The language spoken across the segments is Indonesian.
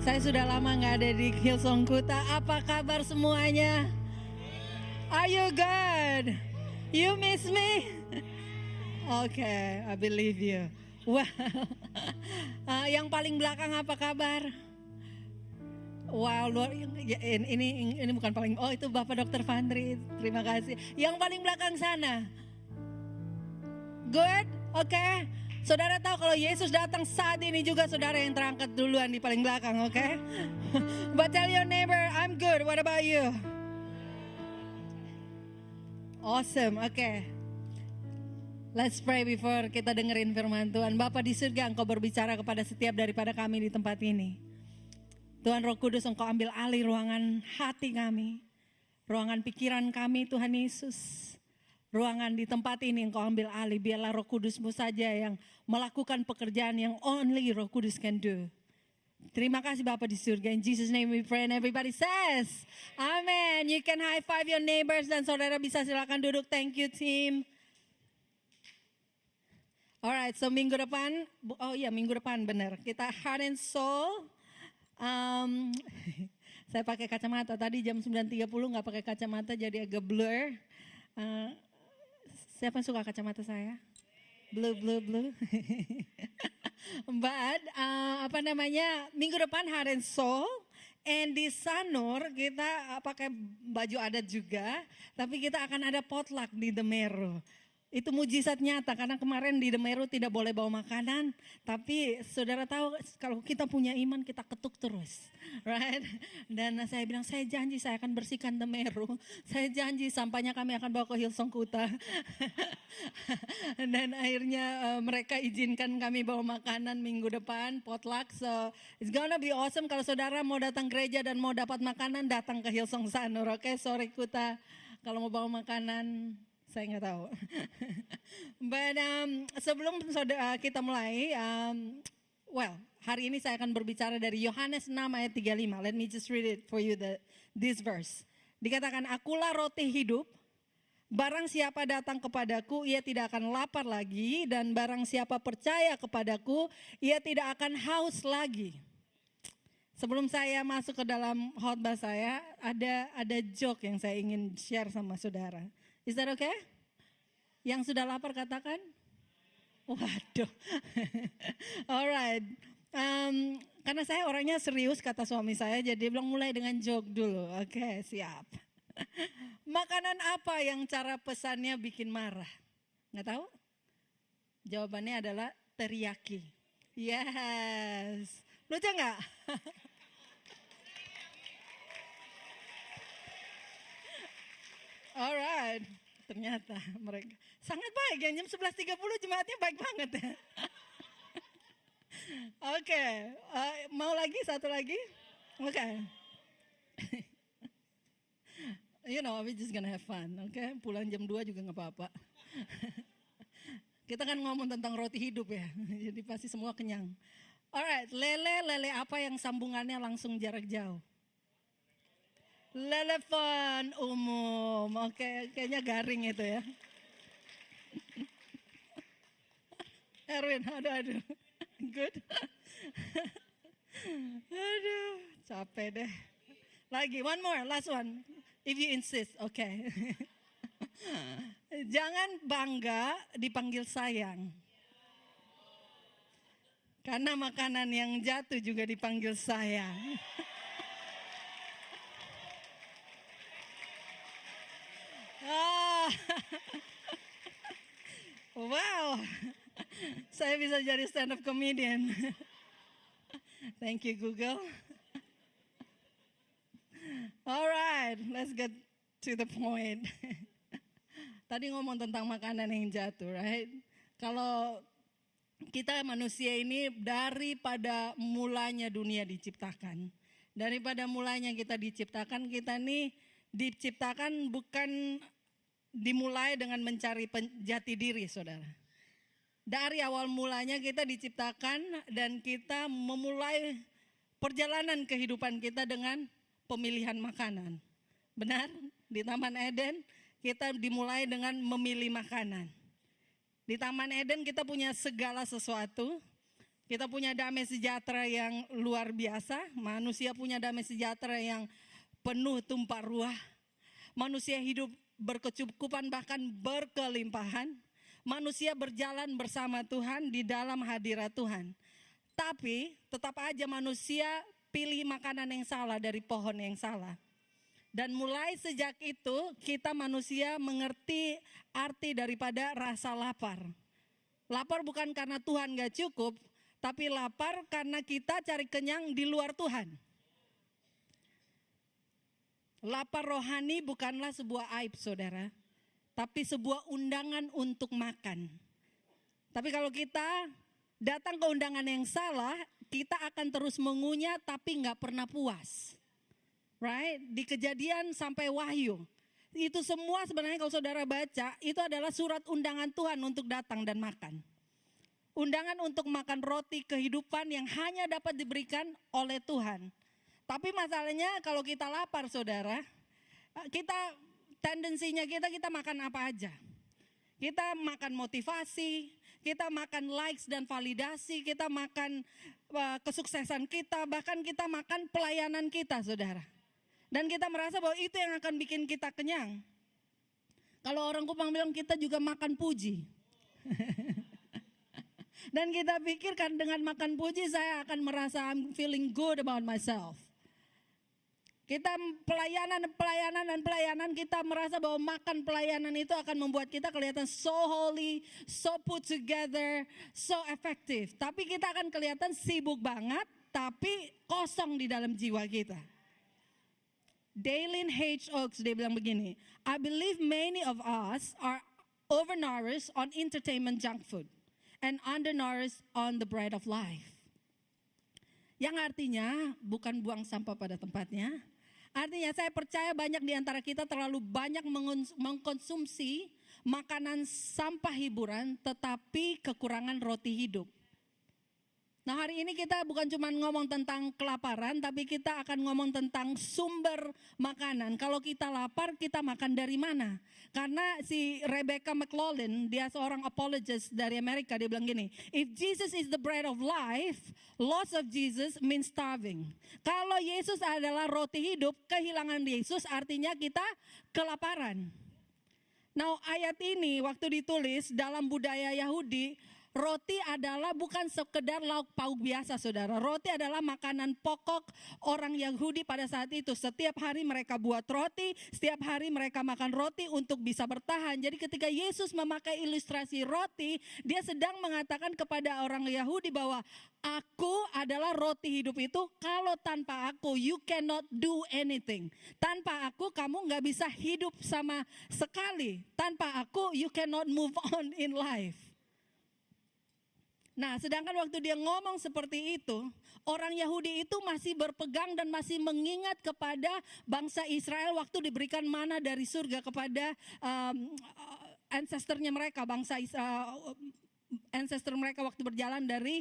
Saya sudah lama nggak ada di Hillsong Kuta. Apa kabar semuanya? Are you good? You miss me? Okay, I believe you. Well, yang paling belakang apa kabar? Wow, ini bukan paling. Oh, itu Bapak Dr. Fandri. Terima kasih. Yang paling belakang sana. Good? Okay. Saudara tahu kalau Yesus datang saat ini juga saudara yang terangkat duluan di paling belakang, okay? But tell your neighbor, I'm good. What about you? Awesome, okay. Let's pray before kita dengerin firman Tuhan. Bapa di surga, Engkau berbicara kepada setiap daripada kami di tempat ini. Tuhan Roh Kudus, Engkau ambil alih ruangan hati kami, ruangan pikiran kami, Tuhan Yesus. Ruangan di tempat ini Engkau ambil alih, biarlah Roh Kudus-Mu saja yang melakukan pekerjaan yang only Roh Kudus can do. Terima kasih Bapa di surga. In Jesus name we pray and everybody says, Amen. You can high five your neighbors dan saudara bisa silakan duduk. Thank you team. Alright, so minggu depan benar. Kita Heart and Soul. Saya pakai kacamata tadi jam 9.30 nggak pakai kacamata jadi agak blur. Siapa yang suka kacamata saya? Blue. But minggu depan Heart and Soul. And di Sanur kita pakai baju adat juga. Tapi kita akan ada potluck di Demeru. Itu mujizat nyata karena kemarin di Demeru tidak boleh bawa makanan. Tapi saudara tahu kalau kita punya iman kita ketuk terus. Right? Dan saya bilang saya janji saya akan bersihkan Demeru. Saya janji sampahnya kami akan bawa ke Hillsong Kuta. Dan akhirnya mereka izinkan kami bawa makanan minggu depan potluck. So it's gonna be awesome kalau saudara mau datang gereja dan mau dapat makanan datang ke Hillsong Sanur. Oke, sorry Kuta kalau mau bawa makanan. Saya nggak tahu. But sebelum kita mulai, hari ini saya akan berbicara dari Yohanes 6 ayat 35. Let me just read it for you this verse. Dikatakan, akulah roti hidup. Barang siapa datang kepadaku, ia tidak akan lapar lagi. Dan barang siapa percaya kepadaku, ia tidak akan haus lagi. Sebelum saya masuk ke dalam khotbah saya, ada joke yang saya ingin share sama saudara. Is that okay? Yang sudah lapar katakan? Waduh. Alright. Karena saya orangnya serius kata suami saya, jadi bilang mulai dengan joke dulu. Oke, siap. Makanan apa yang cara pesannya bikin marah? Nggak tahu? Jawabannya adalah teriyaki. Yes. Lucu nggak? Alright, ternyata mereka sangat baik. Yang jam 11.30 jemaatnya baik banget ya. Oke, mau lagi satu lagi? Oke. You know, we just gonna have fun, oke? Pulang jam 2 juga nggak apa-apa. Kita kan ngomong tentang roti hidup ya, jadi pasti semua kenyang. Alright, lele apa yang sambungannya langsung jarak jauh? Telepon umum, oke, kayaknya garing itu ya. Erwin, aduh, good. Aduh, capek deh. Lagi, one more, last one. If you insist, oke. Jangan bangga dipanggil sayang. Karena makanan yang jatuh juga dipanggil sayang. Wow, saya bisa jadi stand up comedian. Thank you Google. Alright, let's get to the point. Tadi ngomong tentang makanan yang jatuh, right? Kalau kita manusia ini daripada mulanya dunia diciptakan. Daripada mulanya kita diciptakan, kita nih diciptakan bukan dimulai dengan mencari jati diri, saudara. Dari awal mulanya kita diciptakan dan kita memulai perjalanan kehidupan kita dengan pemilihan makanan. Benar? Di Taman Eden kita dimulai dengan memilih makanan. Di Taman Eden kita punya segala sesuatu. Kita punya damai sejahtera yang luar biasa. Manusia punya damai sejahtera yang penuh tumpah ruah. Manusia hidup berkecukupan bahkan berkelimpahan. Manusia berjalan bersama Tuhan di dalam hadirat Tuhan. Tapi tetap aja manusia pilih makanan yang salah dari pohon yang salah. Dan mulai sejak itu kita manusia mengerti arti daripada rasa lapar. Lapar bukan karena Tuhan gak cukup, tapi lapar karena kita cari kenyang di luar Tuhan. Lapar rohani bukanlah sebuah aib, saudara, tapi sebuah undangan untuk makan. Tapi kalau kita datang ke undangan yang salah, kita akan terus mengunyah tapi gak pernah puas. Right? Di Kejadian sampai Wahyu. Itu semua sebenarnya kalau saudara baca, itu adalah surat undangan Tuhan untuk datang dan makan. Undangan untuk makan roti kehidupan yang hanya dapat diberikan oleh Tuhan. Tapi masalahnya kalau kita lapar, saudara, tendensinya kita makan apa aja. Kita makan motivasi, kita makan likes dan validasi, kita makan kesuksesan kita, bahkan kita makan pelayanan kita, saudara. Dan kita merasa bahwa itu yang akan bikin kita kenyang. Kalau orang Kupang bilang kita juga makan puji. Dan kita pikirkan dengan makan puji saya akan merasa I'm feeling good about myself. Kita pelayanan kita merasa bahwa makan pelayanan itu akan membuat kita kelihatan so holy, so put together, so effective. Tapi kita akan kelihatan sibuk banget tapi kosong di dalam jiwa kita. Dalen H. Oaks dia bilang begini, I believe many of us are overnourished on entertainment junk food and undernourished on the bread of life. Yang artinya bukan buang sampah pada tempatnya. Artinya saya percaya banyak di antara kita terlalu banyak mengkonsumsi makanan sampah hiburan tetapi kekurangan roti hidup. Nah hari ini kita bukan cuma ngomong tentang kelaparan, tapi kita akan ngomong tentang sumber makanan. Kalau kita lapar, kita makan dari mana? Karena si Rebecca McLaughlin, dia seorang apologist dari Amerika, dia bilang gini, if Jesus is the bread of life, loss of Jesus means starving. Kalau Yesus adalah roti hidup, kehilangan Yesus artinya kita kelaparan. Nah ayat ini waktu ditulis dalam budaya Yahudi, roti adalah bukan sekedar lauk pauk biasa, saudara. Roti adalah makanan pokok orang Yahudi pada saat itu. Setiap hari mereka buat roti, setiap hari mereka makan roti untuk bisa bertahan. Jadi ketika Yesus memakai ilustrasi roti, dia sedang mengatakan kepada orang Yahudi bahwa aku adalah roti hidup itu. Kalau tanpa aku, you cannot do anything. Tanpa aku, kamu gak bisa hidup sama sekali. Tanpa aku, you cannot move on in life. Nah, sedangkan waktu dia ngomong seperti itu, orang Yahudi itu masih berpegang dan masih mengingat kepada bangsa Israel waktu diberikan mana dari surga kepada ancestornya mereka, ancestor mereka waktu berjalan dari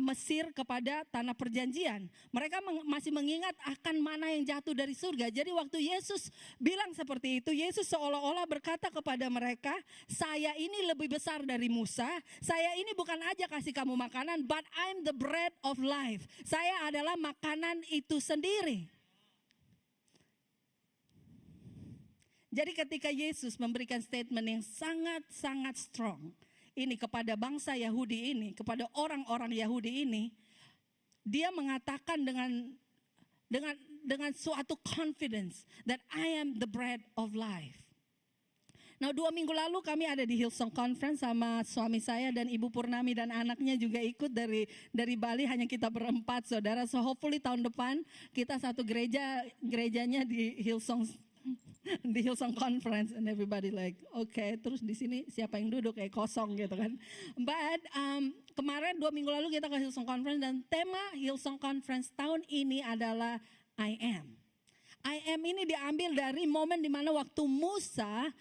Mesir kepada tanah perjanjian. Mereka masih mengingat akan mana yang jatuh dari surga. Jadi waktu Yesus bilang seperti itu, Yesus seolah-olah berkata kepada mereka, saya ini lebih besar dari Musa. Saya ini bukan aja kasih kamu makanan, but I'm the bread of life. Saya adalah makanan itu sendiri. Jadi ketika Yesus memberikan statement yang sangat-sangat strong ini kepada bangsa Yahudi ini, kepada orang-orang Yahudi ini, dia mengatakan dengan suatu confidence that I am the bread of life. Nah 2 minggu lalu kami ada di Hillsong Conference sama suami saya dan Ibu Purnami dan anaknya juga ikut dari Bali, hanya kita berempat, saudara. So hopefully tahun depan kita satu gerejanya di Hillsong Conference, and everybody like, okay, terus di sini siapa yang duduk kayak kosong gitu kan. But kemarin 2 minggu lalu kita ke Hillsong Conference dan tema Hillsong Conference tahun ini adalah I am. I am ini diambil dari momen di mana waktu Musa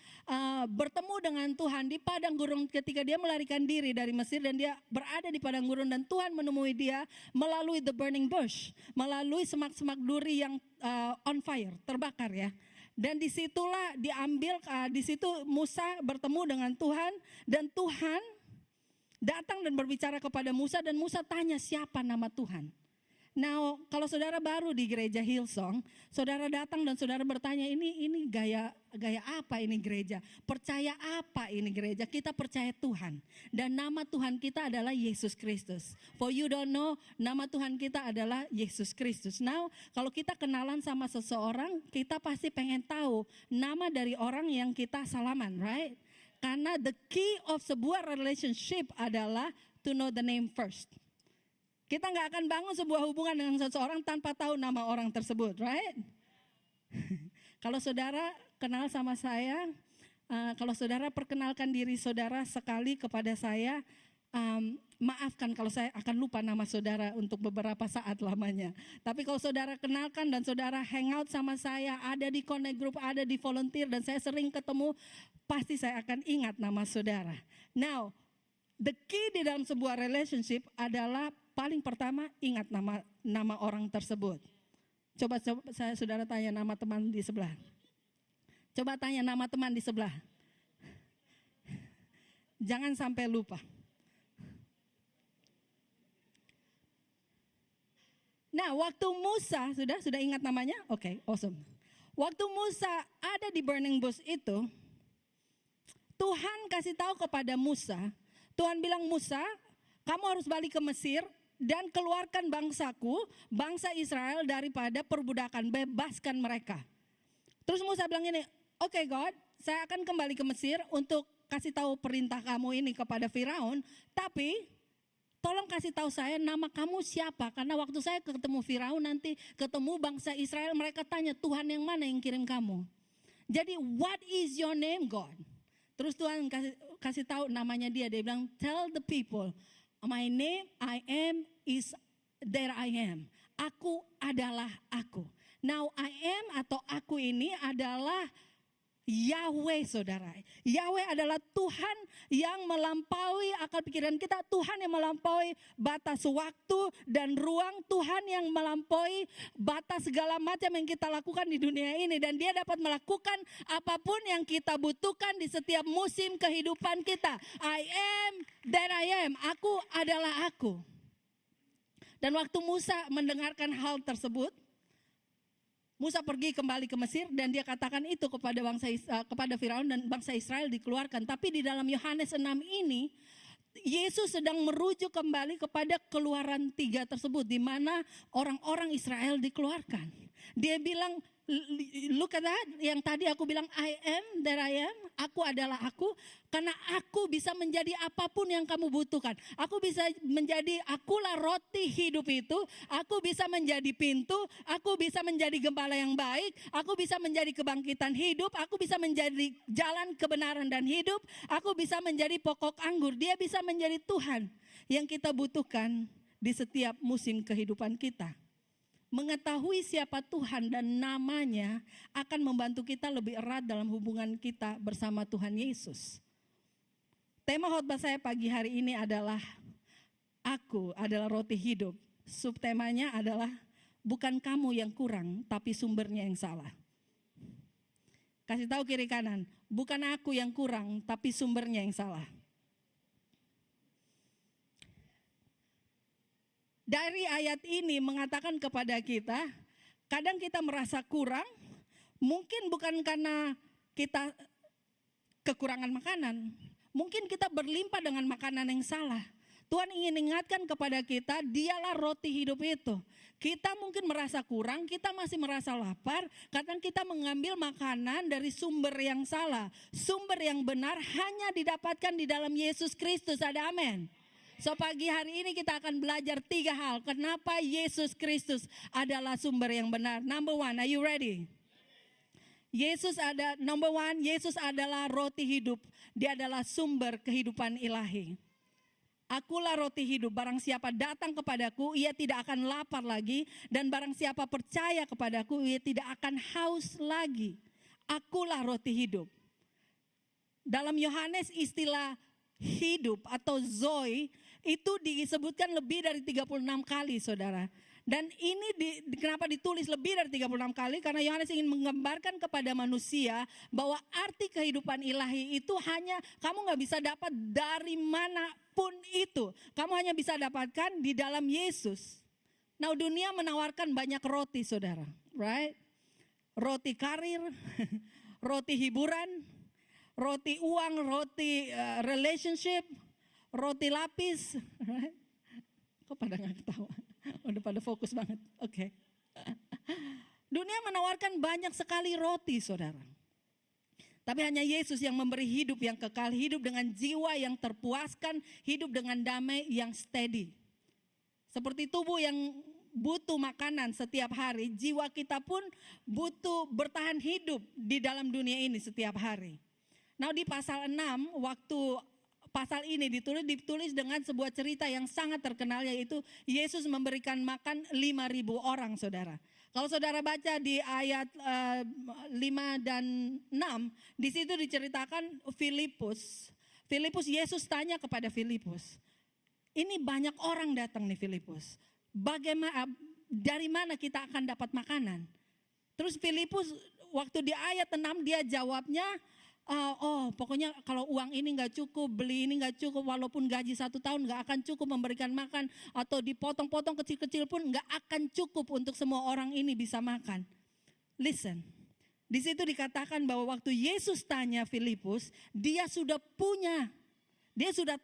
bertemu dengan Tuhan di padang gurun ketika dia melarikan diri dari Mesir dan dia berada di padang gurun dan Tuhan menemui dia melalui the burning bush, melalui semak-semak duri yang on fire, terbakar ya. Dan disitulah diambil, di situ Musa bertemu dengan Tuhan dan Tuhan datang dan berbicara kepada Musa dan Musa tanya siapa nama Tuhan. Nah, kalau saudara baru di gereja Hillsong, saudara datang dan saudara bertanya, ini gaya apa ini gereja? Percaya apa ini gereja? Kita percaya Tuhan. Dan nama Tuhan kita adalah Yesus Kristus. For you don't know, nama Tuhan kita adalah Yesus Kristus. Now, kalau kita kenalan sama seseorang, kita pasti pengen tahu nama dari orang yang kita salaman, right? Karena the key of sebuah relationship adalah to know the name first. Kita nggak akan bangun sebuah hubungan dengan seseorang tanpa tahu nama orang tersebut, right? Kalau saudara kenal sama saya, kalau saudara perkenalkan diri saudara sekali kepada saya, maafkan kalau saya akan lupa nama saudara untuk beberapa saat lamanya. Tapi kalau saudara kenalkan dan saudara hangout sama saya, ada di connect group, ada di volunteer, dan saya sering ketemu, pasti saya akan ingat nama saudara. Now, the key di dalam sebuah relationship adalah paling pertama ingat nama orang tersebut. Coba saya saudara tanya nama teman di sebelah. Coba tanya nama teman di sebelah. Jangan sampai lupa. Nah, waktu Musa, sudah ingat namanya? Oke, awesome. Waktu Musa ada di burning bush itu, Tuhan kasih tahu kepada Musa, Tuhan bilang, Musa, kamu harus balik ke Mesir dan keluarkan bangsaku, bangsa Israel daripada perbudakan, bebaskan mereka. Terus Musa bilang ini, oke God, saya akan kembali ke Mesir untuk kasih tahu perintah kamu ini kepada Firaun, tapi tolong kasih tahu saya nama kamu siapa, karena waktu saya ketemu Firaun nanti ketemu bangsa Israel, mereka tanya Tuhan yang mana yang kirim kamu. Jadi what is your name God? Terus Tuhan kasih tahu namanya dia bilang tell the people, my name I am is there I am. Aku adalah aku. Now I am atau aku ini adalah Yahweh saudara. Yahweh adalah Tuhan yang melampaui akal pikiran kita. Tuhan yang melampaui batas waktu dan ruang. Tuhan yang melampaui batas segala macam yang kita lakukan di dunia ini. Dan dia dapat melakukan apapun yang kita butuhkan di setiap musim kehidupan kita. I am that I am. Aku adalah aku. Dan waktu Musa mendengarkan hal tersebut, Musa pergi kembali ke Mesir dan dia katakan itu kepada Firaun dan bangsa Israel dikeluarkan. Tapi di dalam Yohanes 6 ini, Yesus sedang merujuk kembali kepada Keluaran 3 tersebut, di mana orang-orang Israel dikeluarkan. Dia bilang, look at that, yang tadi aku bilang I am that I am, aku adalah aku, karena aku bisa menjadi apapun yang kamu butuhkan. Aku bisa menjadi, akulah roti hidup itu, aku bisa menjadi pintu, aku bisa menjadi gembala yang baik, aku bisa menjadi kebangkitan hidup, aku bisa menjadi jalan kebenaran dan hidup, aku bisa menjadi pokok anggur. Dia bisa menjadi Tuhan yang kita butuhkan di setiap musim kehidupan kita. Mengetahui siapa Tuhan dan namanya akan membantu kita lebih erat dalam hubungan kita bersama Tuhan Yesus. Tema khotbah saya pagi hari ini adalah Aku adalah roti hidup. Subtemanya adalah bukan kamu yang kurang, tapi sumbernya yang salah. Kasih tahu kiri kanan, bukan aku yang kurang, tapi sumbernya yang salah. Dari ayat ini mengatakan kepada kita, kadang kita merasa kurang, mungkin bukan karena kita kekurangan makanan, mungkin kita berlimpah dengan makanan yang salah. Tuhan ingin ingatkan kepada kita, dialah roti hidup itu. Kita mungkin merasa kurang, kita masih merasa lapar, karena kita mengambil makanan dari sumber yang salah. Sumber yang benar hanya didapatkan di dalam Yesus Kristus, ada amin. So pagi hari ini kita akan belajar 3 hal. Kenapa Yesus Kristus adalah sumber yang benar. Number 1, are you ready? Number 1, Yesus adalah roti hidup. Dia adalah sumber kehidupan ilahi. Akulah roti hidup, barang siapa datang kepadaku, ia tidak akan lapar lagi. Dan barang siapa percaya kepadaku, ia tidak akan haus lagi. Akulah roti hidup. Dalam Yohanes istilah hidup atau zoe itu disebutkan lebih dari 36 kali saudara. Dan ini kenapa ditulis lebih dari 36 kali? Karena Yohanes ingin menggambarkan kepada manusia bahwa arti kehidupan ilahi itu hanya kamu gak bisa dapat dari manapun itu. Kamu hanya bisa dapatkan di dalam Yesus. Nah, dunia menawarkan banyak roti, saudara. Right? Roti karir, roti hiburan, roti uang, roti relationship, roti lapis. Right? Kok pada gak ketawa? Udah pada fokus banget. Oke. Dunia menawarkan banyak sekali roti, saudara. Tapi hanya Yesus yang memberi hidup yang kekal, hidup dengan jiwa yang terpuaskan, hidup dengan damai yang steady. Seperti tubuh yang butuh makanan setiap hari, jiwa kita pun butuh bertahan hidup di dalam dunia ini setiap hari. Nah, di pasal 6, waktu pasal ini ditulis dengan sebuah cerita yang sangat terkenal, yaitu Yesus memberikan makan 5.000 orang, saudara. Kalau saudara baca di ayat 5 dan 6, di situ diceritakan Filipus. Yesus tanya kepada Filipus, ini banyak orang datang nih Filipus. Bagaimana, dari mana kita akan dapat makanan? Terus Filipus waktu di ayat 6 dia jawabnya, pokoknya kalau uang ini gak cukup, beli ini gak cukup, walaupun gaji 1 tahun gak akan cukup memberikan makan, atau dipotong-potong kecil-kecil pun gak akan cukup untuk semua orang ini bisa makan. Listen, di situ dikatakan bahwa waktu Yesus tanya Filipus, dia sudah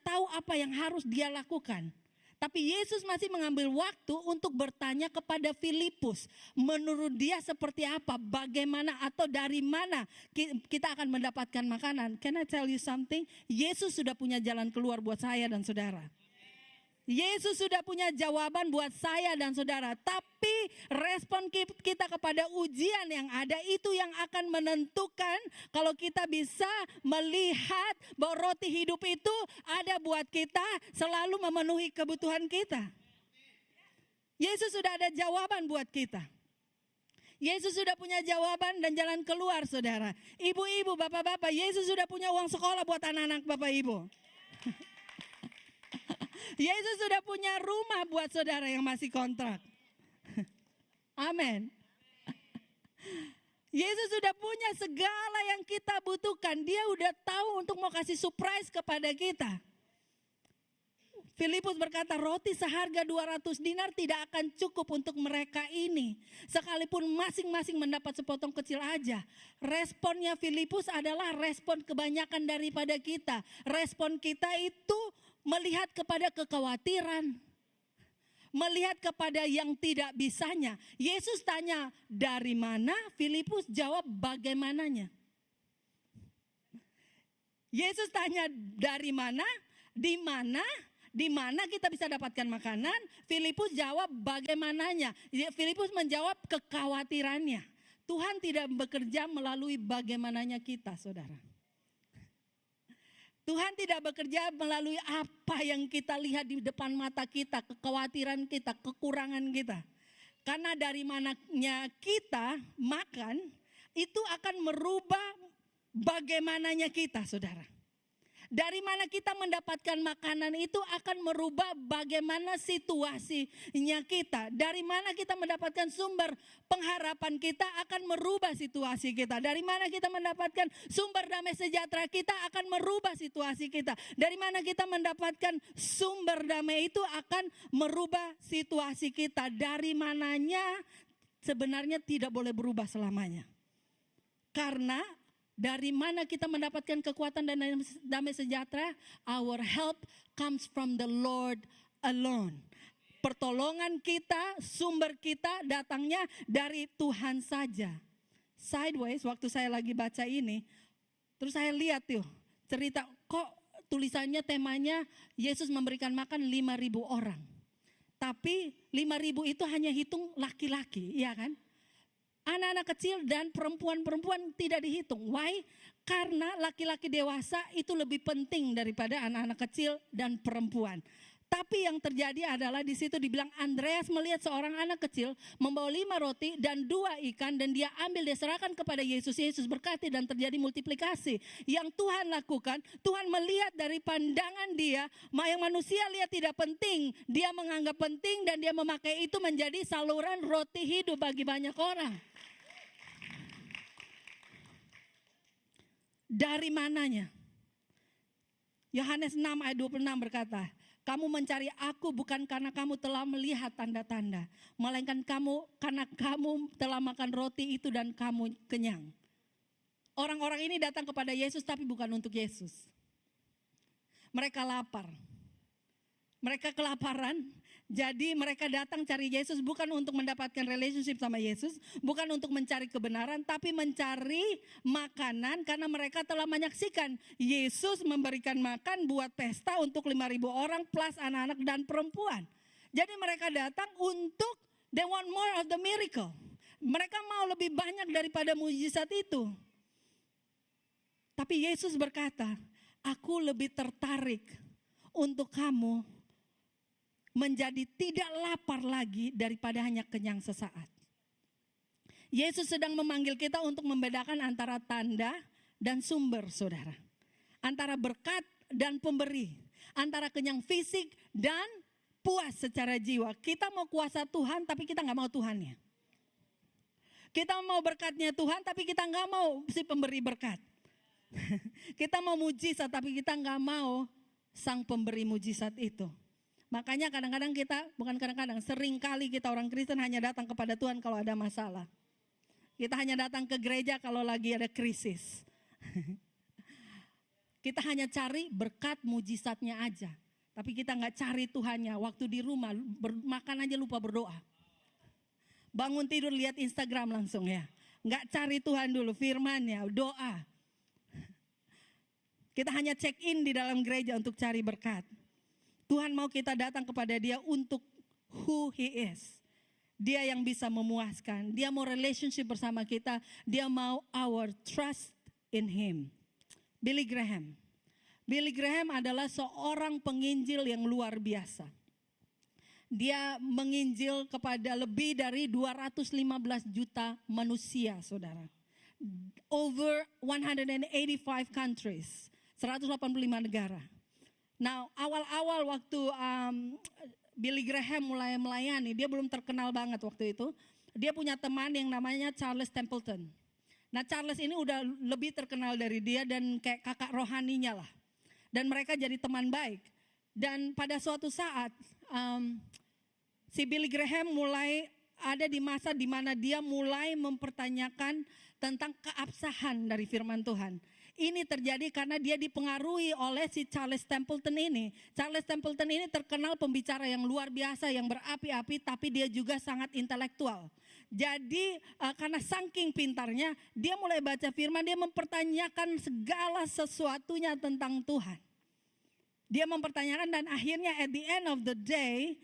tahu apa yang harus dia lakukan. Tapi Yesus masih mengambil waktu untuk bertanya kepada Filipus. Menurut dia seperti apa, bagaimana atau dari mana kita akan mendapatkan makanan. Can I tell you something? Yesus sudah punya jalan keluar buat saya dan saudara. Yesus sudah punya jawaban buat saya dan saudara. Tapi respon kita kepada ujian yang ada itu yang akan menentukan kalau kita bisa melihat bahwa roti hidup itu ada buat kita, selalu memenuhi kebutuhan kita. Yesus sudah ada jawaban buat kita. Yesus sudah punya jawaban dan jalan keluar, saudara. Ibu-ibu, bapak-bapak, Yesus sudah punya uang sekolah buat anak-anak bapak ibu. Yesus sudah punya rumah buat saudara yang masih kontrak. Amin. Yesus sudah punya segala yang kita butuhkan. Dia udah tahu untuk mau kasih surprise kepada kita. Filipus berkata, roti seharga 200 dinar tidak akan cukup untuk mereka ini. Sekalipun masing-masing mendapat sepotong kecil aja. Responnya Filipus adalah respon kebanyakan daripada kita. Respon kita itu melihat kepada kekhawatiran. Melihat kepada yang tidak bisanya. Yesus tanya, dari mana? Filipus jawab, bagaimananya. Yesus tanya, dari mana? Di mana? Di mana kita bisa dapatkan makanan? Filipus jawab bagaimananya. Filipus menjawab kekhawatirannya. Tuhan tidak bekerja melalui bagaimananya kita, saudara. Tuhan tidak bekerja melalui apa yang kita lihat di depan mata kita, kekhawatiran kita, kekurangan kita. Karena dari mananya kita makan, itu akan merubah bagaimananya kita, saudara. Dari mana kita mendapatkan makanan itu akan merubah bagaimana situasinya kita. Dari mana kita mendapatkan sumber pengharapan kita akan merubah situasi kita. Dari mana kita mendapatkan sumber damai sejahtera kita akan merubah situasi kita. Dari mana kita mendapatkan sumber damai itu akan merubah situasi kita. Dari mananya sebenarnya tidak boleh berubah selamanya. Karena dari mana kita mendapatkan kekuatan dan damai sejahtera? Our help comes from the Lord alone. Pertolongan kita, sumber kita datangnya dari Tuhan saja. Sideways, waktu saya lagi baca ini, terus saya lihat tuh cerita, kok tulisannya temanya Yesus memberikan makan 5.000 orang. Tapi 5.000 itu hanya hitung laki-laki, iya kan? Anak-anak kecil dan perempuan-perempuan tidak dihitung. Why? Karena laki-laki dewasa itu lebih penting daripada anak-anak kecil dan perempuan. Tapi yang terjadi adalah di situ dibilang Andreas melihat seorang anak kecil membawa 5 roti dan 2 ikan dan dia ambil, dia serahkan kepada Yesus. Yesus berkati dan terjadi multiplikasi. Yang Tuhan lakukan, Tuhan melihat dari pandangan dia, yang manusia lihat tidak penting, dia menganggap penting dan dia memakai itu menjadi saluran roti hidup bagi banyak orang. Dari mananya? Yohanes 6 ayat 26 berkata, kamu mencari aku bukan karena kamu telah melihat tanda-tanda, melainkan karena kamu telah makan roti itu dan kamu kenyang. Orang-orang ini datang kepada Yesus tapi bukan untuk Yesus. Mereka lapar. Mereka kelaparan. Jadi mereka datang cari Yesus bukan untuk mendapatkan relationship sama Yesus, bukan untuk mencari kebenaran, tapi mencari makanan karena mereka telah menyaksikan Yesus memberikan makan buat pesta untuk 5.000 orang plus anak-anak dan perempuan. Jadi mereka datang untuk they want more of the miracle. Mereka mau lebih banyak daripada mujizat itu. Tapi Yesus berkata, aku lebih tertarik untuk kamu menjadi tidak lapar lagi daripada hanya kenyang sesaat. Yesus sedang memanggil kita untuk membedakan antara tanda dan sumber, saudara. Antara berkat dan pemberi. Antara kenyang fisik dan puas secara jiwa. Kita mau kuasa Tuhan tapi kita gak mau Tuhannya. Kita mau berkatnya Tuhan tapi kita gak mau si pemberi berkat. Kita mau mujizat tapi kita gak mau sang pemberi mujizat itu. Makanya kadang-kadang kita, bukan kadang-kadang, sering kali kita orang Kristen hanya datang kepada Tuhan kalau ada masalah. Kita hanya datang ke gereja kalau lagi ada krisis. Kita hanya cari berkat mujizatnya aja. Tapi kita gak cari Tuhannya. Waktu di rumah, makan aja lupa berdoa. Bangun tidur lihat Instagram langsung ya. Gak cari Tuhan dulu, firman-Nya, doa. Kita hanya check in di dalam gereja untuk cari berkat. Tuhan mau kita datang kepada Dia untuk who He is. Dia yang bisa memuaskan. Dia mau relationship bersama kita. Dia mau our trust in Him. Billy Graham. Billy Graham adalah seorang penginjil yang luar biasa. Dia menginjil kepada lebih dari 215 juta manusia, saudara. Over 185 countries. 185 negara. Nah, awal-awal waktu Billy Graham mulai melayani, dia belum terkenal banget waktu itu. Dia punya teman yang namanya Charles Templeton. Nah, Charles ini udah lebih terkenal dari dia dan kayak kakak rohaninya lah. Dan mereka jadi teman baik. Dan pada suatu saat, si Billy Graham mulai ada di masa di mana dia mulai mempertanyakan tentang keabsahan dari firman Tuhan. Ini terjadi karena dia dipengaruhi oleh si Charles Templeton ini. Charles Templeton ini terkenal pembicara yang luar biasa, yang berapi-api, tapi dia juga sangat intelektual. Jadi karena saking pintarnya, dia mulai baca firman, dia mempertanyakan segala sesuatunya tentang Tuhan. Dia mempertanyakan dan akhirnya at the end of the day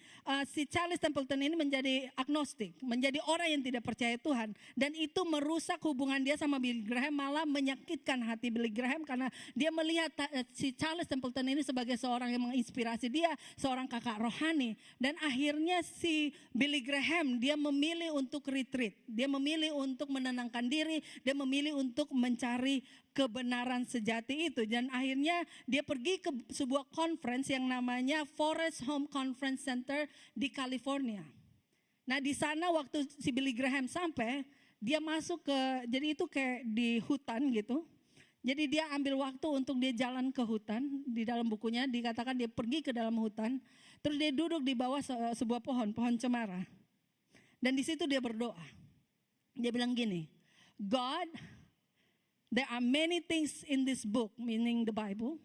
si Charles Templeton ini menjadi agnostik, menjadi orang yang tidak percaya Tuhan. Dan itu merusak hubungan dia sama Billy Graham, malah menyakitkan hati Billy Graham karena dia melihat si Charles Templeton ini sebagai seorang yang menginspirasi dia, seorang kakak rohani. Dan akhirnya si Billy Graham dia memilih untuk retreat, dia memilih untuk menenangkan diri, dia memilih untuk mencari kebenaran sejati itu. Dan akhirnya dia pergi ke sebuah conference yang namanya Forest Home Conference Center di California. Nah di sana waktu si Billy Graham sampai, dia masuk ke, jadi itu kayak di hutan gitu. Jadi dia ambil waktu untuk dia jalan ke hutan. Di dalam bukunya dikatakan dia pergi ke dalam hutan. Terus dia duduk di bawah sebuah pohon cemara. Dan di situ dia berdoa. Dia bilang gini, God, there are many things in this book, meaning the Bible,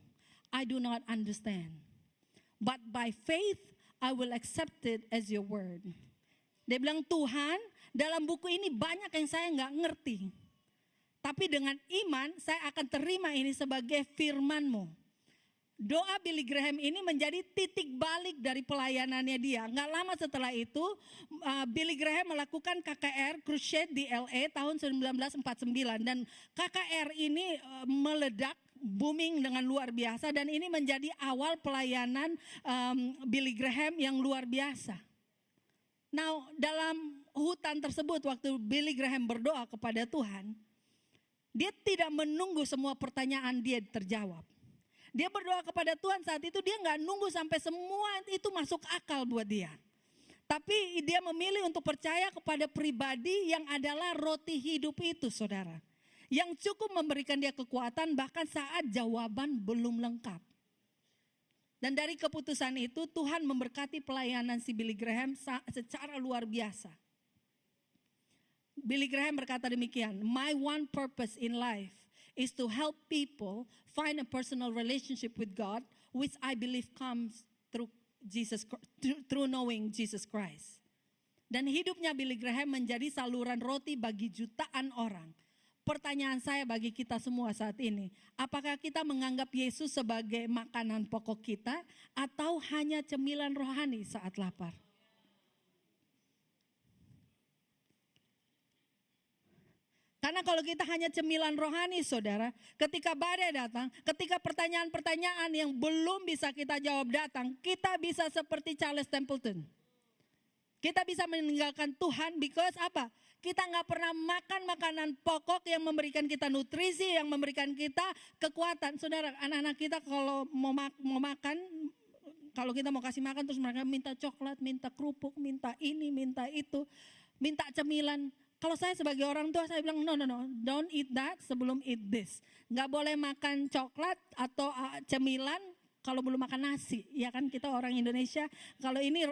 I do not understand. But by faith, I will accept it as your word. Dia bilang, Tuhan, dalam buku ini banyak yang saya nggak ngerti. Tapi dengan iman, saya akan terima ini sebagai firman-Mu. Doa Billy Graham ini menjadi titik balik dari pelayanannya dia. Nggak lama setelah itu, Billy Graham melakukan KKR Crusade di LA tahun 1949. Dan KKR ini meledak booming dengan luar biasa, dan ini menjadi awal pelayanan Billy Graham yang luar biasa. Now, dalam hutan tersebut waktu Billy Graham berdoa kepada Tuhan, dia tidak menunggu semua pertanyaan dia terjawab. Dia berdoa kepada Tuhan saat itu, dia nggak nunggu sampai semua itu masuk akal buat dia. Tapi dia memilih untuk percaya kepada pribadi yang adalah roti hidup itu, saudara. Yang cukup memberikan dia kekuatan bahkan saat jawaban belum lengkap. Dan dari keputusan itu Tuhan memberkati pelayanan si Billy Graham secara luar biasa. Billy Graham berkata demikian, "My one purpose in life is to help people find a personal relationship with God, which I believe comes through knowing Jesus Christ." Dan hidupnya Billy Graham menjadi saluran roti bagi jutaan orang. Pertanyaan saya bagi kita semua saat ini, apakah kita menganggap Yesus sebagai makanan pokok kita atau hanya cemilan rohani saat lapar? Karena kalau kita hanya cemilan rohani, saudara, ketika badai datang, ketika pertanyaan-pertanyaan yang belum bisa kita jawab datang, kita bisa seperti Charles Templeton. Kita bisa meninggalkan Tuhan because apa? Kita nggak pernah makan makanan pokok yang memberikan kita nutrisi, yang memberikan kita kekuatan. Saudara, anak-anak kita kalau mau makan, kalau kita mau kasih makan terus mereka minta coklat, minta kerupuk, minta ini, minta itu, minta cemilan. Kalau saya sebagai orang tua saya bilang no, don't eat that sebelum eat this. Nggak boleh makan coklat atau cemilan kalau belum makan nasi. Ya kan kita orang Indonesia, kalau ini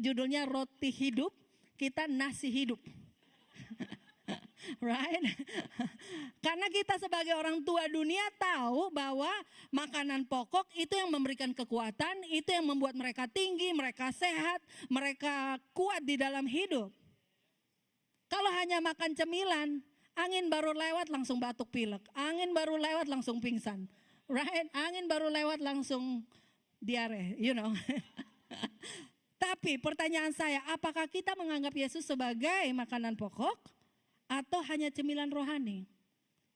judulnya roti hidup, kita nasi hidup. Right? Karena kita sebagai orang tua dunia tahu bahwa makanan pokok itu yang memberikan kekuatan, itu yang membuat mereka tinggi, mereka sehat, mereka kuat di dalam hidup. Kalau hanya makan cemilan, angin baru lewat langsung batuk pilek, angin baru lewat langsung pingsan, right? Angin baru lewat langsung diare, you know. Tapi pertanyaan saya, apakah kita menganggap Yesus sebagai makanan pokok atau hanya cemilan rohani?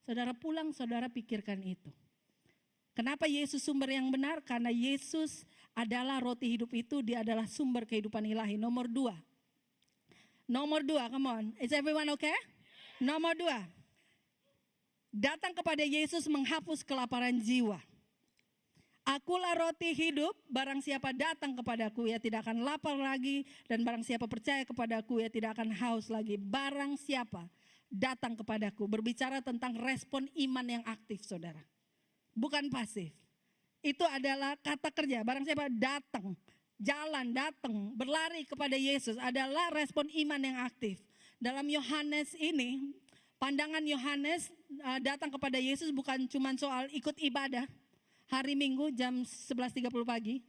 Saudara pulang, saudara pikirkan itu. Kenapa Yesus sumber yang benar? Karena Yesus adalah roti hidup itu, dia adalah sumber kehidupan ilahi. Nomor dua, come on. Is everyone okay? Nomor dua, datang kepada Yesus menghapus kelaparan jiwa. Akulah roti hidup, barang siapa datang kepadaku ia tidak akan lapar lagi, dan barang siapa percaya kepadaku ia tidak akan haus lagi. Barang siapa datang kepadaku, berbicara tentang respon iman yang aktif, saudara. Bukan pasif. Itu adalah kata kerja, barang siapa datang, jalan, datang, berlari kepada Yesus adalah respon iman yang aktif. Dalam Yohanes ini, pandangan Yohanes datang kepada Yesus bukan cuma soal ikut ibadah. Hari Minggu jam 11.30 pagi.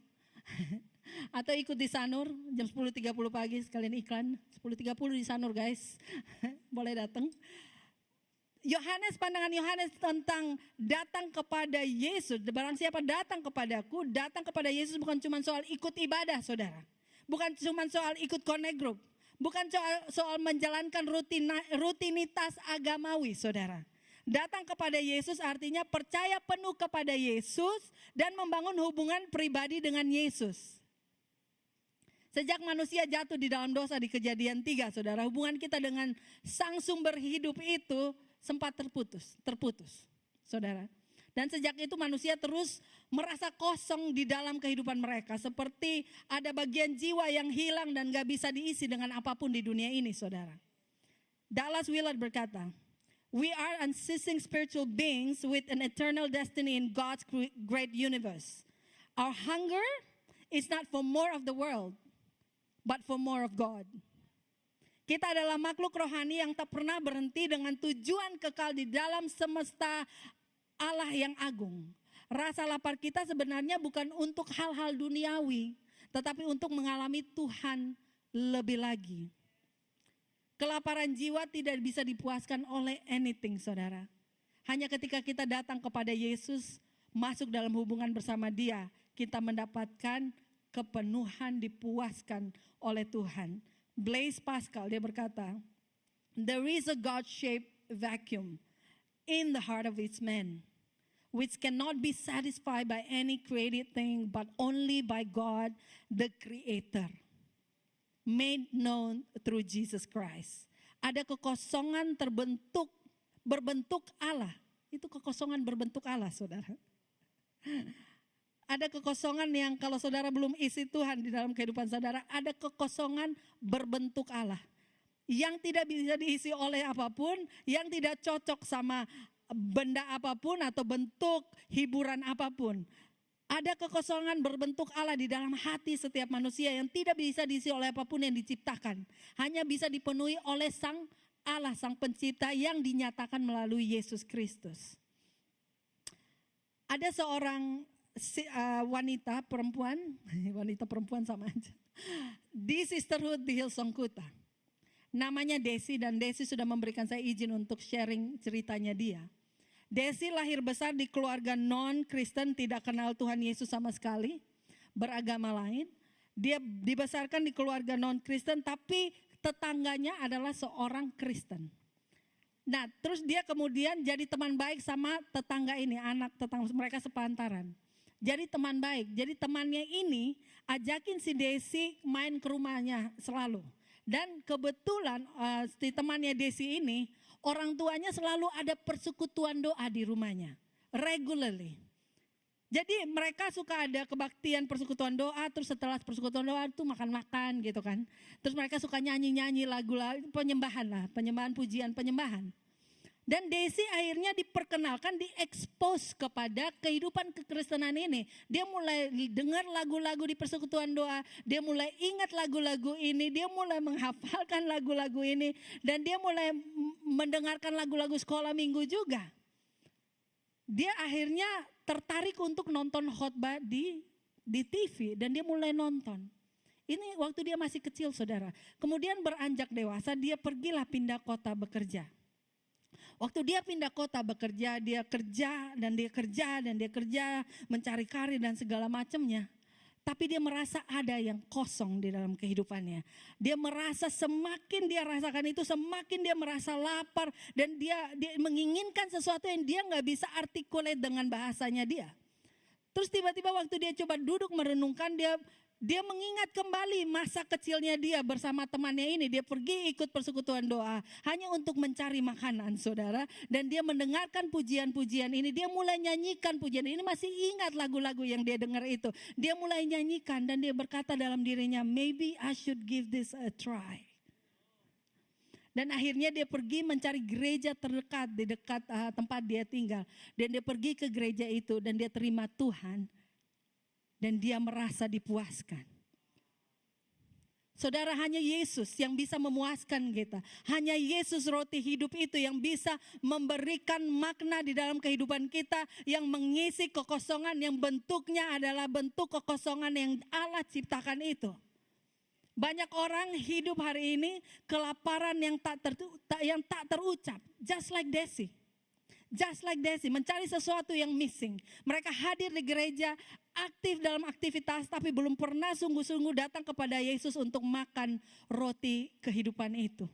Atau ikut di Sanur jam 10.30 pagi, sekalian iklan. 10.30 di Sanur guys. Boleh datang. Pandangan Yohanes tentang datang kepada Yesus. Barang siapa datang kepadaku, datang kepada Yesus bukan cuma soal ikut ibadah, saudara. Bukan cuma soal ikut connect group. Bukan soal menjalankan rutinitas agamawi, saudara. Datang kepada Yesus artinya percaya penuh kepada Yesus dan membangun hubungan pribadi dengan Yesus. Sejak manusia jatuh di dalam dosa di Kejadian 3, saudara, hubungan kita dengan sang sumber hidup itu sempat terputus, saudara. Dan sejak itu manusia terus merasa kosong di dalam kehidupan mereka. Seperti ada bagian jiwa yang hilang dan gak bisa diisi dengan apapun di dunia ini, saudara. Dallas Willard berkata, "We are unceasing spiritual beings with an eternal destiny in God's great universe. Our hunger is not for more of the world, but for more of God." Kita adalah makhluk rohani yang tak pernah berhenti dengan tujuan kekal di dalam semesta Allah yang agung. Rasa lapar kita sebenarnya bukan untuk hal-hal duniawi, tetapi untuk mengalami Tuhan lebih lagi. Kelaparan jiwa tidak bisa dipuaskan oleh anything, saudara. Hanya ketika kita datang kepada Yesus, masuk dalam hubungan bersama Dia, kita mendapatkan kepenuhan, dipuaskan oleh Tuhan. Blaise Pascal, dia berkata, "There is a God-shaped vacuum in the heart of its man, which cannot be satisfied by any created thing, but only by God, the Creator, made known through Jesus Christ. Ada kekosongan berbentuk Allah. Itu kekosongan berbentuk Allah, saudara. Ada kekosongan yang kalau saudara belum isi Tuhan di dalam kehidupan saudara, ada kekosongan berbentuk Allah. Yang tidak bisa diisi oleh apapun, yang tidak cocok sama benda apapun atau bentuk hiburan apapun. Ada kekosongan berbentuk Allah di dalam hati setiap manusia yang tidak bisa diisi oleh apapun yang diciptakan. Hanya bisa dipenuhi oleh Sang Allah, Sang Pencipta yang dinyatakan melalui Yesus Kristus. Ada seorang wanita perempuan sama aja. Di Sisterhood di Hillsong Kuta. Namanya Desi, dan Desi sudah memberikan saya izin untuk sharing ceritanya dia. Desi lahir besar di keluarga non-Kristen, tidak kenal Tuhan Yesus sama sekali, beragama lain. Dia dibesarkan di keluarga non-Kristen, tapi tetangganya adalah seorang Kristen. Nah, terus dia kemudian jadi teman baik sama tetangga ini, anak tetangga mereka sepantaran. Jadi teman baik, jadi temannya ini ajakin si Desi main ke rumahnya selalu. Dan kebetulan si temannya Desi ini, orang tuanya selalu ada persekutuan doa di rumahnya, regularly. Jadi mereka suka ada kebaktian persekutuan doa, terus setelah persekutuan doa itu makan-makan gitu kan. Terus mereka suka nyanyi-nyanyi lagu-lagu penyembahan pujian, penyembahan. Dan Desi akhirnya diperkenalkan, diekspos kepada kehidupan kekristenan ini. Dia mulai dengar lagu-lagu di persekutuan doa, dia mulai ingat lagu-lagu ini, dia mulai menghafalkan lagu-lagu ini, dan dia mulai mendengarkan lagu-lagu sekolah minggu juga. Dia akhirnya tertarik untuk nonton khotbah di TV, dan dia mulai nonton. Ini waktu dia masih kecil, saudara. Kemudian beranjak dewasa, dia pergilah pindah kota bekerja. Waktu dia pindah kota bekerja, dia kerja, mencari karir dan segala macamnya. Tapi dia merasa ada yang kosong di dalam kehidupannya. Dia merasa semakin dia rasakan itu, semakin dia merasa lapar. Dan dia menginginkan sesuatu yang dia gak bisa articulate dengan bahasanya dia. Terus tiba-tiba waktu dia coba duduk merenungkan, dia mengingat kembali masa kecilnya dia bersama temannya ini. Dia pergi ikut persekutuan doa hanya untuk mencari makanan, saudara. Dan dia mendengarkan pujian-pujian ini. Dia mulai nyanyikan pujian ini. Masih ingat lagu-lagu yang dia dengar itu. Dia mulai nyanyikan dan dia berkata dalam dirinya, maybe I should give this a try. Dan akhirnya dia pergi mencari gereja terdekat di dekat tempat dia tinggal. Dan dia pergi ke gereja itu dan dia terima Tuhan. Dan dia merasa dipuaskan. Saudara, hanya Yesus yang bisa memuaskan kita. Hanya Yesus roti hidup itu yang bisa memberikan makna di dalam kehidupan kita. Yang mengisi kekosongan yang bentuknya adalah bentuk kekosongan yang Allah ciptakan itu. Banyak orang hidup hari ini kelaparan yang tak terucap. Just like Desi. Just like Desi, mencari sesuatu yang missing. Mereka hadir di gereja, aktif dalam aktivitas, tapi belum pernah sungguh-sungguh datang kepada Yesus untuk makan roti kehidupan itu.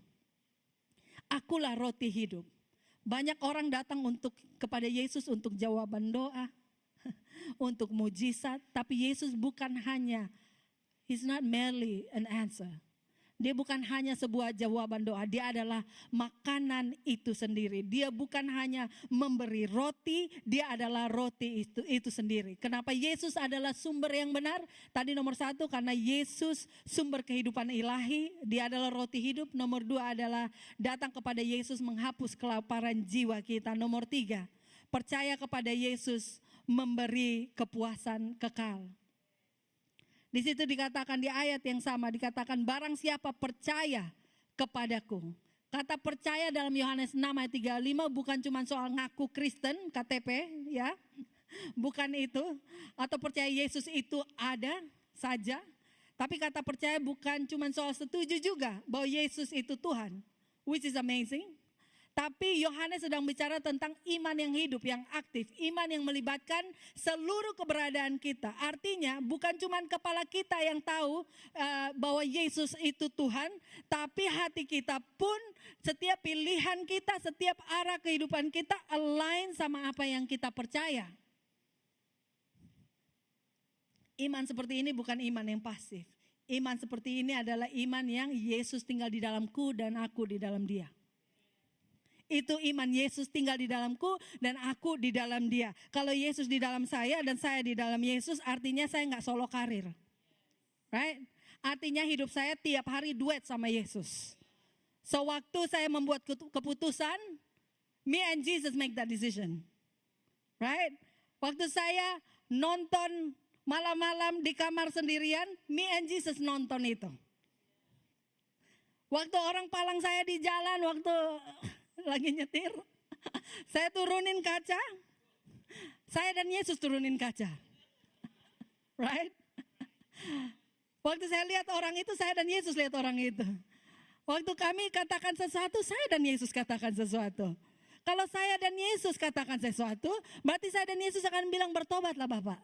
Akulah roti hidup. Banyak orang datang kepada Yesus untuk jawaban doa, untuk mujizat, tapi Yesus bukan hanya, He's not merely an answer. Dia bukan hanya sebuah jawaban doa, dia adalah makanan itu sendiri. Dia bukan hanya memberi roti, dia adalah roti itu sendiri. Kenapa Yesus adalah sumber yang benar? Tadi nomor 1, karena Yesus sumber kehidupan ilahi, dia adalah roti hidup. Nomor 2 adalah datang kepada Yesus menghapus kelaparan jiwa kita. Nomor 3, percaya kepada Yesus memberi kepuasan kekal. Di situ dikatakan di ayat yang sama, dikatakan barang siapa percaya kepadaku. Kata percaya dalam Yohanes 6 ayat 35 bukan cuma soal ngaku Kristen, KTP ya. Bukan itu. Atau percaya Yesus itu ada saja. Tapi kata percaya bukan cuma soal setuju juga bahwa Yesus itu Tuhan. Which is amazing. Tapi Yohanes sedang bicara tentang iman yang hidup, yang aktif. Iman yang melibatkan seluruh keberadaan kita. Artinya bukan cuma kepala kita yang tahu bahwa Yesus itu Tuhan. Tapi hati kita pun, setiap pilihan kita, setiap arah kehidupan kita align sama apa yang kita percaya. Iman seperti ini bukan iman yang pasif. Iman seperti ini adalah iman yang Yesus tinggal di dalamku dan aku di dalam Dia. Itu iman Yesus tinggal di dalamku dan aku di dalam Dia. Kalau Yesus di dalam saya dan saya di dalam Yesus, artinya saya nggak solo karir. Right? Artinya hidup saya tiap hari duet sama Yesus. So waktu saya membuat keputusan, me and Jesus make that decision. Right? Waktu saya nonton malam-malam di kamar sendirian, me and Jesus nonton itu. Waktu orang palang saya di jalan, waktu lagi nyetir, saya turunin kaca, saya dan Yesus turunin kaca. Right? Waktu saya lihat orang itu, saya dan Yesus lihat orang itu. Waktu kami katakan sesuatu, saya dan Yesus katakan sesuatu. Kalau saya dan Yesus katakan sesuatu, berarti saya dan Yesus akan bilang bertobatlah Bapak.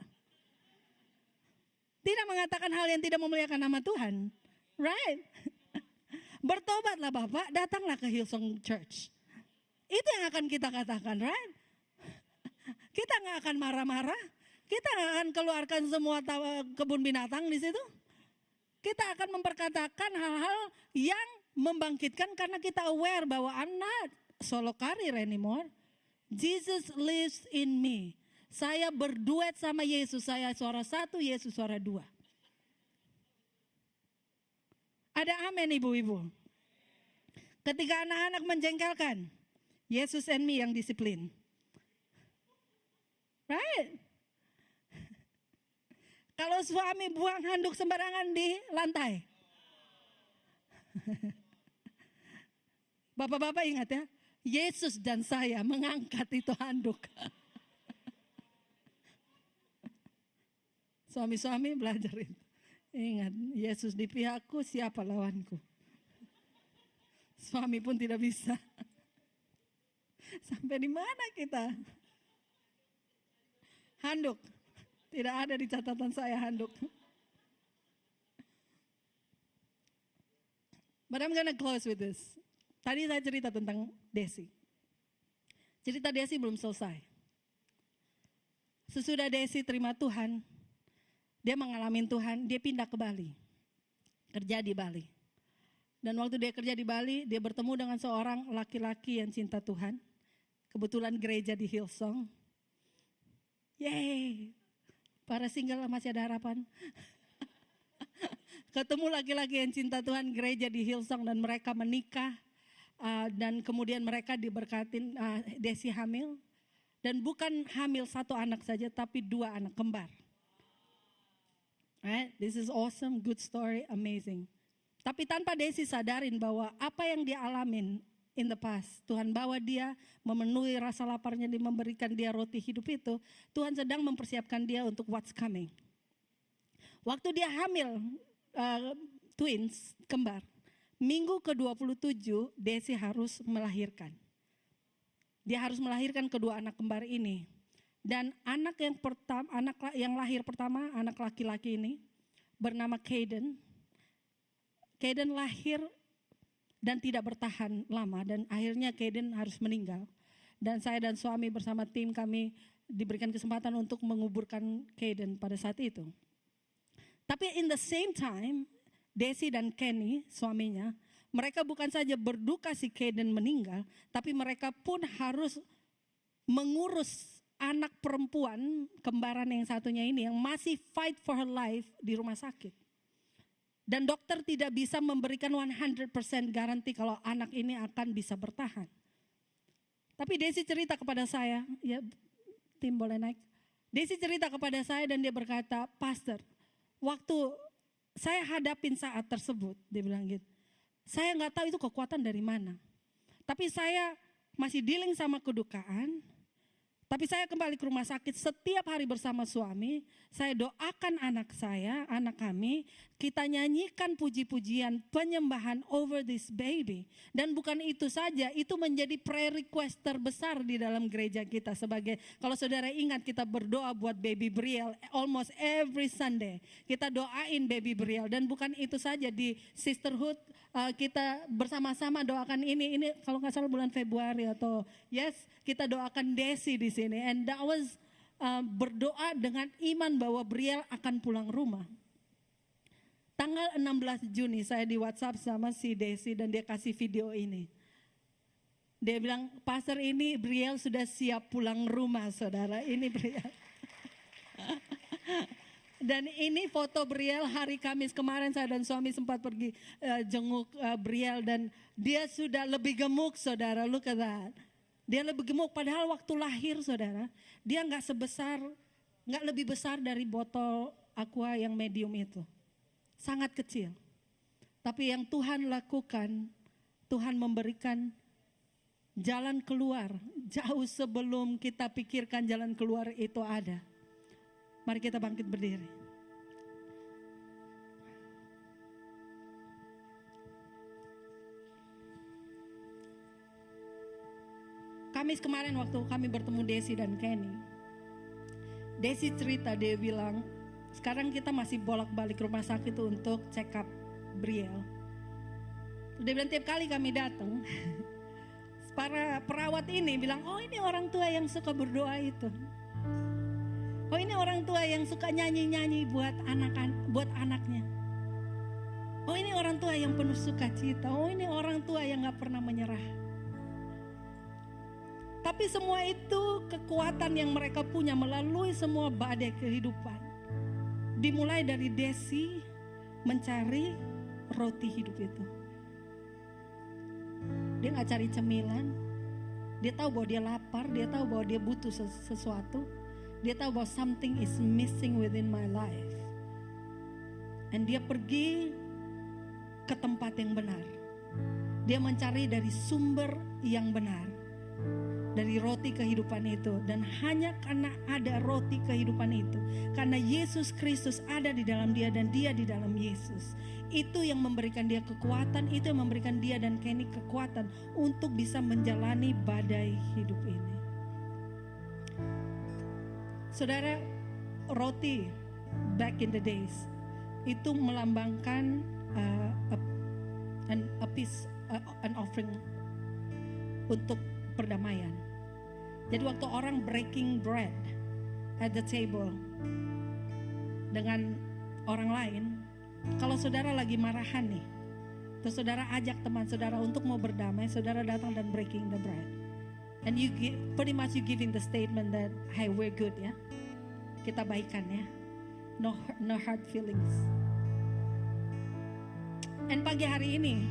Tidak mengatakan hal yang tidak memuliakan nama Tuhan. Right? Bertobatlah Bapak, datanglah ke Hillsong Church. Itu yang akan kita katakan, right? Kita nggak akan marah-marah. Kita nggak akan keluarkan semua kebun binatang di situ. Kita akan memperkatakan hal-hal yang membangkitkan karena kita aware bahwa I'm not solo career anymore. Jesus lives in me. Saya berduet sama Yesus. Saya suara satu, Yesus suara dua. Ada amin ibu-ibu. Ketika anak-anak menjengkelkan, Yesus and me yang disiplin. Right? Kalau suami buang handuk sembarangan di lantai. Bapak-bapak ingat ya, Yesus dan saya mengangkat itu handuk. Suami-suami belajar itu. Ingat, Yesus di pihakku, siapa lawanku? Suami pun tidak bisa. Sampai di mana kita? Handuk. Tidak ada di catatan saya handuk. But I'm gonna close with this. Tadi saya cerita tentang Desi. Cerita Desi belum selesai. Sesudah Desi terima Tuhan, dia mengalami Tuhan, dia pindah ke Bali. Kerja di Bali. Dan waktu dia kerja di Bali, dia bertemu dengan seorang laki-laki yang cinta Tuhan. Kebetulan gereja di Hillsong. Yeay, para single masih ada harapan. Ketemu laki-laki yang cinta Tuhan, gereja di Hillsong dan mereka menikah. Dan kemudian mereka diberkatin, Desi hamil. Dan bukan hamil satu anak saja, tapi 2 anak kembar. Right? This is awesome, good story, amazing. Tapi tanpa Desi sadarin bahwa apa yang dia alamin in the past, Tuhan bawa dia memenuhi rasa laparnya, dia memberikan dia roti hidup itu, Tuhan sedang mempersiapkan dia untuk what's coming. Waktu dia hamil twins, kembar, minggu ke-27 Desi harus melahirkan. Dia harus melahirkan kedua anak kembar ini. Dan anak yang lahir pertama, anak laki-laki ini bernama Caden. Caden lahir dan tidak bertahan lama dan akhirnya Caden harus meninggal. Dan saya dan suami bersama tim kami diberikan kesempatan untuk menguburkan Caden pada saat itu. Tapi in the same time, Desi dan Kenny suaminya, mereka bukan saja berduka si Caden meninggal, tapi mereka pun harus mengurus anak perempuan kembaran yang satunya ini yang masih fight for her life di rumah sakit. Dan dokter tidak bisa memberikan 100% garansi kalau anak ini akan bisa bertahan. Tapi Desi cerita kepada saya, ya tim boleh naik. Desi cerita kepada saya dan dia berkata, Pastor, waktu saya hadapin saat tersebut, dia bilang gitu. Saya nggak tahu itu kekuatan dari mana. Tapi saya masih dealing sama kedukaan. Tapi saya kembali ke rumah sakit setiap hari bersama suami. Saya doakan anak saya, anak kami. Kita nyanyikan puji-pujian penyembahan over this baby. Dan bukan itu saja, itu menjadi prayer request terbesar di dalam gereja kita. Sebagai, kalau saudara ingat kita berdoa buat baby Briel almost every Sunday. Kita doain baby Briel. Dan bukan itu saja, di sisterhood kita bersama-sama doakan ini kalau nggak salah bulan Februari atau kita doakan Desi di sini, and that was berdoa dengan iman bahwa Briel akan pulang rumah. Tanggal 16 Juni saya di WhatsApp sama si Desi dan dia kasih video ini. Dia bilang, "Pastor, ini Briel sudah siap pulang rumah, saudara." Ini Briel. Dan ini foto Briel hari Kamis kemarin, saya dan suami sempat pergi jenguk Briel dan dia sudah lebih gemuk, saudara. Look at that. Dia lebih gemuk, padahal waktu lahir, saudara, dia nggak lebih besar dari botol aqua yang medium itu. Sangat kecil. Tapi yang Tuhan lakukan, Tuhan memberikan jalan keluar jauh sebelum kita pikirkan jalan keluar itu ada. Mari kita bangkit berdiri. Kamis kemarin waktu kami bertemu Desi dan Kenny. Desi cerita, dia bilang, sekarang kita masih bolak-balik rumah sakit untuk check up Briel. Dia bilang tiap kali kami datang, para perawat ini bilang, "Oh, ini orang tua yang suka berdoa itu. Oh, ini orang tua yang suka nyanyi-nyanyi buat anaknya. Oh, ini orang tua yang penuh sukacita. Oh, ini orang tua yang gak pernah menyerah." Tapi semua itu kekuatan yang mereka punya melalui semua badai kehidupan. Dimulai dari Desi mencari roti hidup itu. Dia gak cari cemilan. Dia tahu bahwa dia lapar, dia tahu bahwa dia butuh sesuatu. Dia tahu bahwa something is missing within my life. Dan dia pergi ke tempat yang benar. Dia mencari dari sumber yang benar. Dari roti kehidupan itu. Dan hanya karena ada roti kehidupan itu. Karena Yesus Kristus ada di dalam dia dan dia di dalam Yesus. Itu yang memberikan dia kekuatan. Itu yang memberikan dia dan Kenny kekuatan. Untuk bisa menjalani badai hidup ini. Saudara, roti back in the days itu melambangkan an offering untuk perdamaian. Jadi waktu orang breaking bread at the table dengan orang lain, kalau saudara lagi marahan nih, terus saudara ajak teman saudara untuk mau berdamai, saudara datang dan breaking the bread. And you pretty much you giving the statement that, "Hey, we're good ya, kita baikan ya, no hard feelings." And pagi hari ini,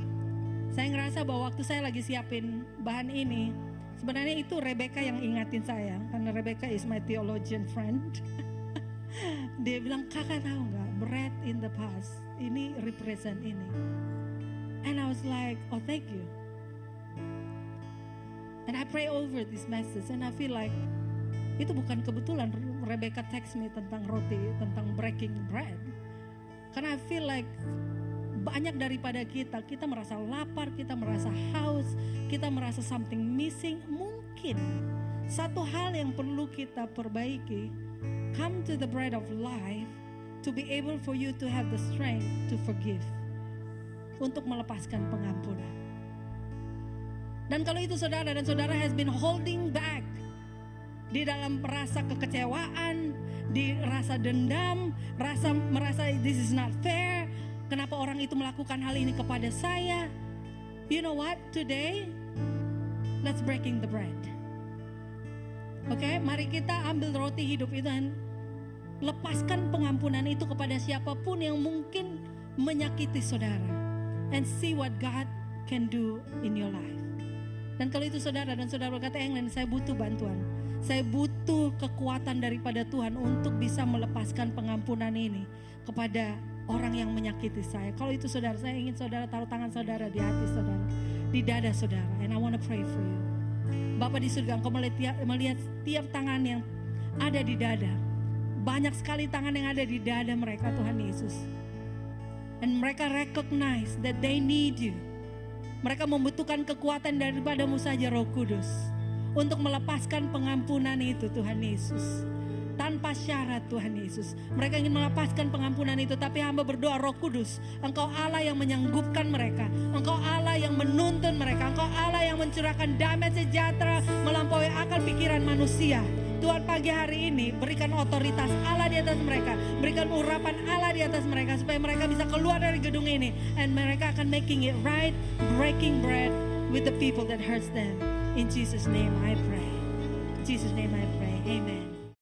saya ngerasa bahwa waktu saya lagi siapin bahan ini, sebenarnya itu Rebecca yang ingatin saya, karena Rebecca is my theologian friend. Dia bilang, "Kakak tahu nggak, bread in the past ini represent ini." And I was like, "Oh, thank you." And I pray over this message and I feel like itu bukan kebetulan Rebecca text me tentang roti, tentang breaking bread. Karena I feel like banyak daripada kita merasa lapar, kita merasa haus, kita merasa something missing. Mungkin satu hal yang perlu kita perbaiki, come to the bread of life to be able for you to have the strength to forgive. Untuk melepaskan pengampunan. Dan kalau itu saudara dan saudara has been holding back di dalam rasa kekecewaan, di rasa dendam, merasa this is not fair, kenapa orang itu melakukan hal ini kepada saya? You know what? Today, let's breaking the bread. Oke, mari kita ambil roti hidup itu dan lepaskan pengampunan itu kepada siapapun yang mungkin menyakiti saudara. And see what God can do in your life. Dan kalau itu saudara dan saudara berkata, "England, saya butuh bantuan. Saya butuh kekuatan daripada Tuhan untuk bisa melepaskan pengampunan ini kepada orang yang menyakiti saya." Kalau itu saudara, saya ingin saudara taruh tangan saudara di hati saudara, di dada saudara. And I want to pray for you. Bapa di surga, Engkau melihat tiap tangan yang ada di dada. Banyak sekali tangan yang ada di dada mereka, Tuhan Yesus. And mereka recognize that they need you. Mereka membutuhkan kekuatan daripada-Mu saja, Roh Kudus, untuk melepaskan pengampunan itu, Tuhan Yesus. Tanpa syarat, Tuhan Yesus. Mereka ingin melepaskan pengampunan itu, tapi hamba berdoa, Roh Kudus, Engkau Allah yang menyanggupkan mereka. Engkau Allah yang menuntun mereka. Engkau Allah yang mencurahkan damai sejahtera melampaui akal pikiran manusia. Tuhan, pagi hari ini berikan otoritas Allah di atas mereka. Berikan urapan Allah di atas mereka, supaya mereka bisa keluar dari gedung ini. And mereka akan making it right, breaking bread with the people that hurts them. In Jesus' name I pray. In Jesus' name I pray. Amen.